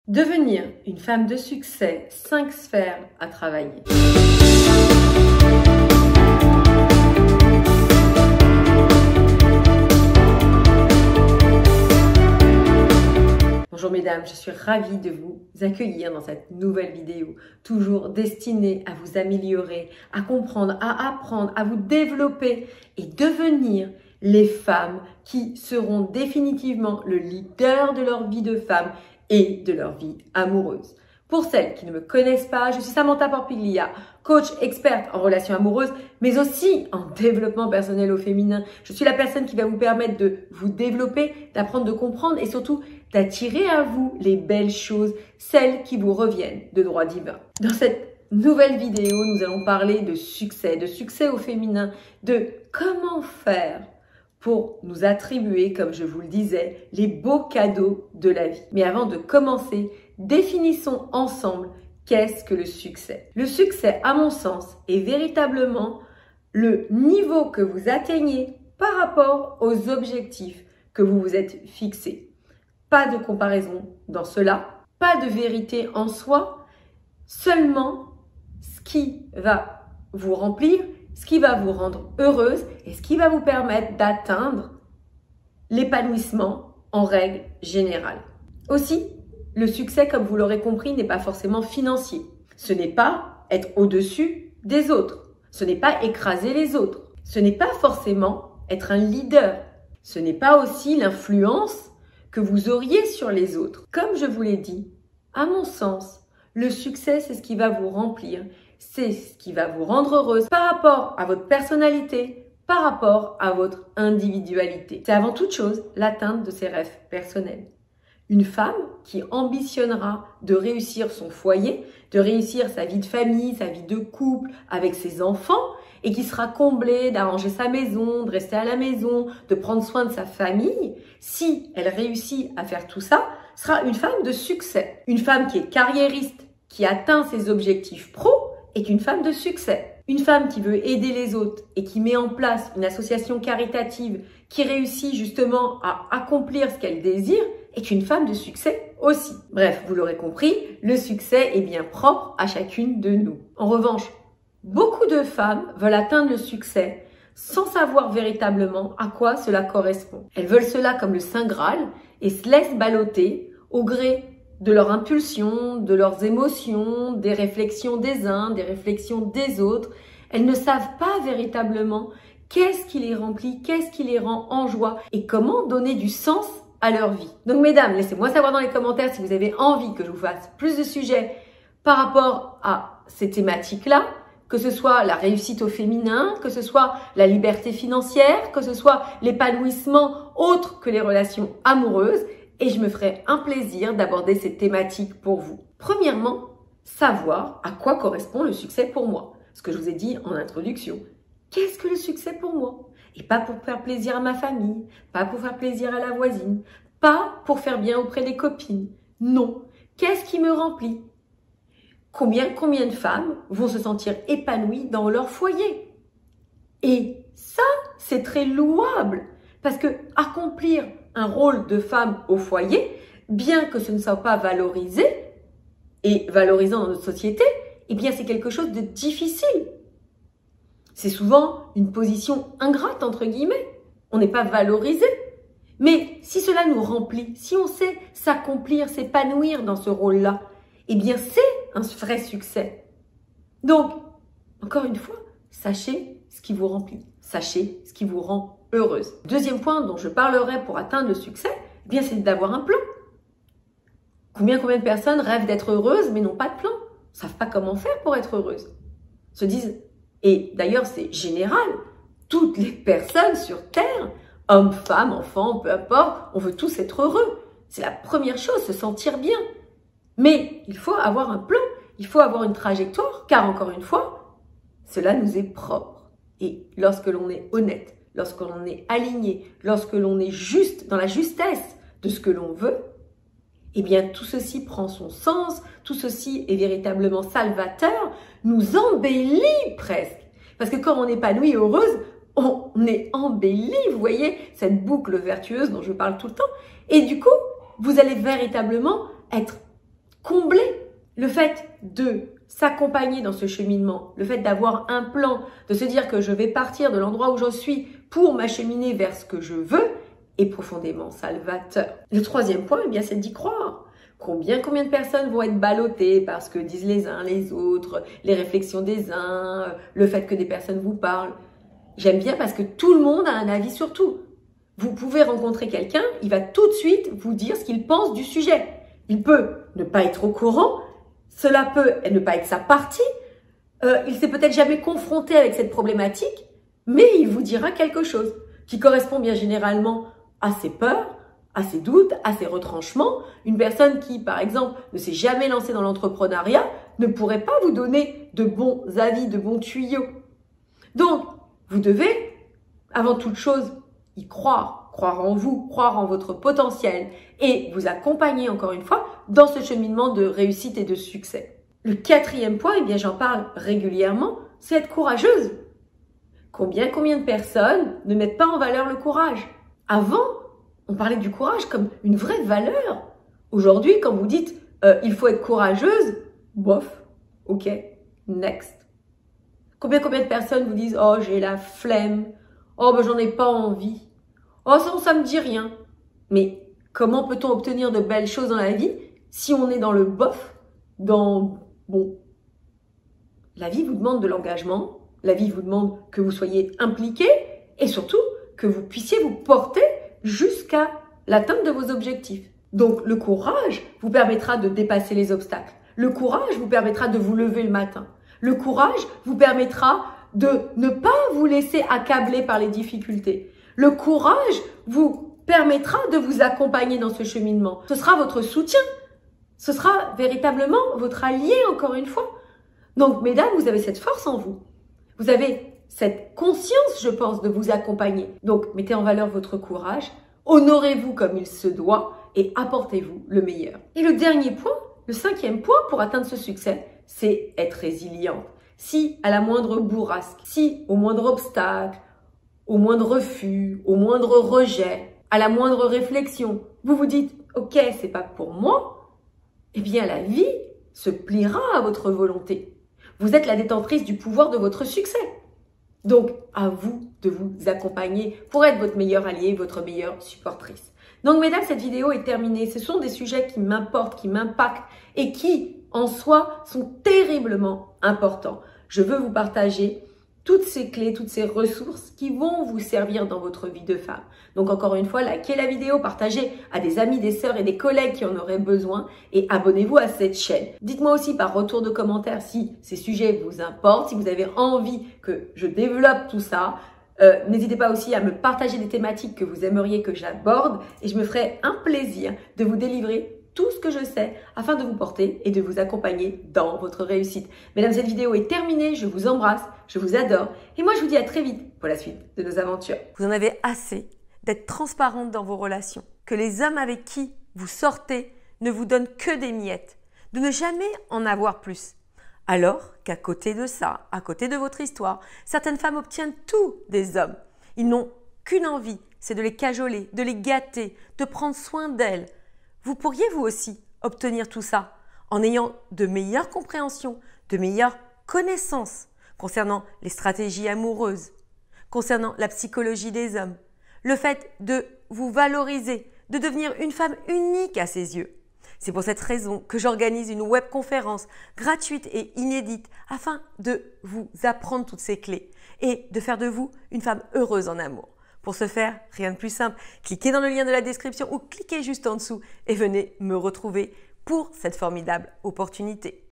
Devenir une femme de succès, 5 sphères à travailler. Bonjour mesdames, je suis ravie de vous accueillir dans cette nouvelle vidéo, toujours destinée à vous améliorer, à comprendre, à apprendre, à vous développer et devenir les femmes qui seront définitivement le leader de leur vie de femme et de leur vie amoureuse. Pour celles qui ne me connaissent pas, je suis Samantha Porpiglia, coach experte en relations amoureuses, mais aussi en développement personnel au féminin. Je suis la personne qui va vous permettre de vous développer, d'apprendre, de comprendre et surtout d'attirer à vous les belles choses, celles qui vous reviennent de droit divin. Dans cette nouvelle vidéo, nous allons parler de succès au féminin, de comment faire pour nous attribuer, comme je vous le disais, les beaux cadeaux de la vie. Mais avant de commencer, définissons ensemble qu'est-ce que le succès. Le succès, à mon sens, est véritablement le niveau que vous atteignez par rapport aux objectifs que vous vous êtes fixés. Pas de comparaison dans cela, pas de vérité en soi, seulement ce qui va vous remplir, ce qui va vous rendre heureuse et ce qui va vous permettre d'atteindre l'épanouissement en règle générale. Aussi, le succès, comme vous l'aurez compris, n'est pas forcément financier. Ce n'est pas être au-dessus des autres. Ce n'est pas écraser les autres. Ce n'est pas forcément être un leader. Ce n'est pas aussi l'influence que vous auriez sur les autres. Comme je vous l'ai dit, à mon sens, le succès, c'est ce qui va vous remplir. C'est ce qui va vous rendre heureuse par rapport à votre personnalité, par rapport à votre individualité. C'est avant toute chose l'atteinte de ses rêves personnels. Une femme qui ambitionnera de réussir son foyer, de réussir sa vie de famille, sa vie de couple avec ses enfants et qui sera comblée d'arranger sa maison, de rester à la maison, de prendre soin de sa famille, si elle réussit à faire tout ça, sera une femme de succès. Une femme qui est carriériste, qui atteint ses objectifs pro, est une femme de succès. Une femme qui veut aider les autres et qui met en place une association caritative qui réussit justement à accomplir ce qu'elle désire est une femme de succès aussi. Bref, vous l'aurez compris, le succès est bien propre à chacune de nous. En revanche, beaucoup de femmes veulent atteindre le succès sans savoir véritablement à quoi cela correspond. Elles veulent cela comme le Saint Graal et se laissent balloter au gré de leur impulsion, de leurs émotions, des réflexions des uns, des réflexions des autres. Elles ne savent pas véritablement qu'est-ce qui les remplit, qu'est-ce qui les rend en joie et comment donner du sens à leur vie. Donc mesdames, laissez-moi savoir dans les commentaires si vous avez envie que je vous fasse plus de sujets par rapport à ces thématiques-là, que ce soit la réussite au féminin, que ce soit la liberté financière, que ce soit l'épanouissement autre que les relations amoureuses. Et je me ferai un plaisir d'aborder ces thématiques pour vous. Premièrement, savoir à quoi correspond le succès pour moi. Ce que je vous ai dit en introduction. Qu'est-ce que le succès pour moi? Et pas pour faire plaisir à ma famille, pas pour faire plaisir à la voisine, pas pour faire bien auprès des copines. Non. Qu'est-ce qui me remplit? Combien de femmes vont se sentir épanouies dans leur foyer? Et ça, c'est très louable. Parce que accomplir un rôle de femme au foyer, bien que ce ne soit pas valorisé et valorisant dans notre société, eh bien c'est quelque chose de difficile. C'est souvent une position ingrate, entre guillemets. On n'est pas valorisé. Mais si cela nous remplit, si on sait s'accomplir, s'épanouir dans ce rôle-là, eh bien c'est un vrai succès. Donc, encore une fois, sachez ce qui vous remplit. Sachez ce qui vous rend heureuse. Deuxième point dont je parlerai pour atteindre le succès, eh bien c'est d'avoir un plan. Combien de personnes rêvent d'être heureuses mais n'ont pas de plan, ne savent pas comment faire pour être heureuses. Se disent, et d'ailleurs c'est général, toutes les personnes sur Terre, hommes, femmes, enfants, peu importe, on veut tous être heureux. C'est la première chose, se sentir bien. Mais il faut avoir un plan, il faut avoir une trajectoire, car encore une fois, cela nous est propre. Et lorsque l'on est honnête, lorsque l'on est aligné, lorsque l'on est juste dans la justesse de ce que l'on veut, eh bien tout ceci prend son sens, tout ceci est véritablement salvateur, nous embellit presque. Parce que quand on est épanoui, heureuse, on est embelli, vous voyez, cette boucle vertueuse dont je parle tout le temps. Et du coup, vous allez véritablement être combler. Le fait de s'accompagner dans ce cheminement, le fait d'avoir un plan, de se dire que je vais partir de l'endroit où je suis pour m'acheminer vers ce que je veux, est profondément salvateur. Le troisième point, eh bien, c'est d'y croire. Combien de personnes vont être ballottées par ce que disent les uns les autres, les réflexions des uns, le fait que des personnes vous parlent. J'aime bien parce que tout le monde a un avis sur tout. Vous pouvez rencontrer quelqu'un, il va tout de suite vous dire ce qu'il pense du sujet. Il peut ne pas être au courant, cela peut ne pas être sa partie, il s'est peut-être jamais confronté avec cette problématique, mais il vous dira quelque chose qui correspond bien généralement à ses peurs, à ses doutes, à ses retranchements. Une personne qui, par exemple, ne s'est jamais lancée dans l'entrepreneuriat ne pourrait pas vous donner de bons avis, de bons tuyaux. Donc, vous devez, avant toute chose, y croire, croire en vous, croire en votre potentiel et vous accompagner encore une fois dans ce cheminement de réussite et de succès. Le quatrième point, eh bien j'en parle régulièrement, c'est être courageuse. Combien de personnes ne mettent pas en valeur le courage? Avant, on parlait du courage comme une vraie valeur. Aujourd'hui, quand vous dites il faut être courageuse, bof, ok, next. Combien de personnes vous disent oh j'ai la flemme, oh ben j'en ai pas envie, oh ça me dit rien. Mais comment peut-on obtenir de belles choses dans la vie si on est dans le bof, bon, la vie vous demande de l'engagement, la vie vous demande que vous soyez impliqué et surtout que vous puissiez vous porter jusqu'à l'atteinte de vos objectifs. Donc le courage vous permettra de dépasser les obstacles. Le courage vous permettra de vous lever le matin. Le courage vous permettra de ne pas vous laisser accabler par les difficultés. Le courage vous permettra de vous accompagner dans ce cheminement. Ce sera votre soutien. Ce sera véritablement votre allié, encore une fois. Donc, mesdames, vous avez cette force en vous. Vous avez cette conscience, je pense, de vous accompagner. Donc, mettez en valeur votre courage, honorez-vous comme il se doit et apportez-vous le meilleur. Et le dernier point, le cinquième point pour atteindre ce succès, c'est être résiliente. Si à la moindre bourrasque, si au moindre obstacle, au moindre refus, au moindre rejet, à la moindre réflexion, vous vous dites « Ok, c'est pas pour moi », eh bien la vie se pliera à votre volonté. Vous êtes la détentrice du pouvoir de votre succès. Donc, à vous de vous accompagner pour être votre meilleur allié, votre meilleure supportrice. Donc, mesdames, cette vidéo est terminée. Ce sont des sujets qui m'importent, qui m'impactent et qui, en soi, sont terriblement importants. Je veux vous partager toutes ces clés, toutes ces ressources qui vont vous servir dans votre vie de femme. Donc encore une fois, likez la vidéo, partagez à des amis, des sœurs et des collègues qui en auraient besoin et abonnez-vous à cette chaîne. Dites-moi aussi par retour de commentaire si ces sujets vous importent, si vous avez envie que je développe tout ça. N'hésitez pas aussi à me partager des thématiques que vous aimeriez que j'aborde et je me ferai un plaisir de vous délivrer tout ce que je sais afin de vous porter et de vous accompagner dans votre réussite. Mesdames, cette vidéo est terminée. Je vous embrasse, je vous adore et moi je vous dis à très vite pour la suite de nos aventures. Vous en avez assez d'être transparente dans vos relations, que les hommes avec qui vous sortez ne vous donnent que des miettes, de ne jamais en avoir plus. Alors qu'à côté de ça, à côté de votre histoire, certaines femmes obtiennent tout des hommes. Ils n'ont qu'une envie, c'est de les cajoler, de les gâter, de prendre soin d'elles. Vous pourriez vous aussi obtenir tout ça en ayant de meilleures compréhensions, de meilleures connaissances concernant les stratégies amoureuses, concernant la psychologie des hommes, le fait de vous valoriser, de devenir une femme unique à ses yeux. C'est pour cette raison que j'organise une webconférence gratuite et inédite afin de vous apprendre toutes ces clés et de faire de vous une femme heureuse en amour. Pour ce faire, rien de plus simple, cliquez dans le lien de la description ou cliquez juste en dessous et venez me retrouver pour cette formidable opportunité.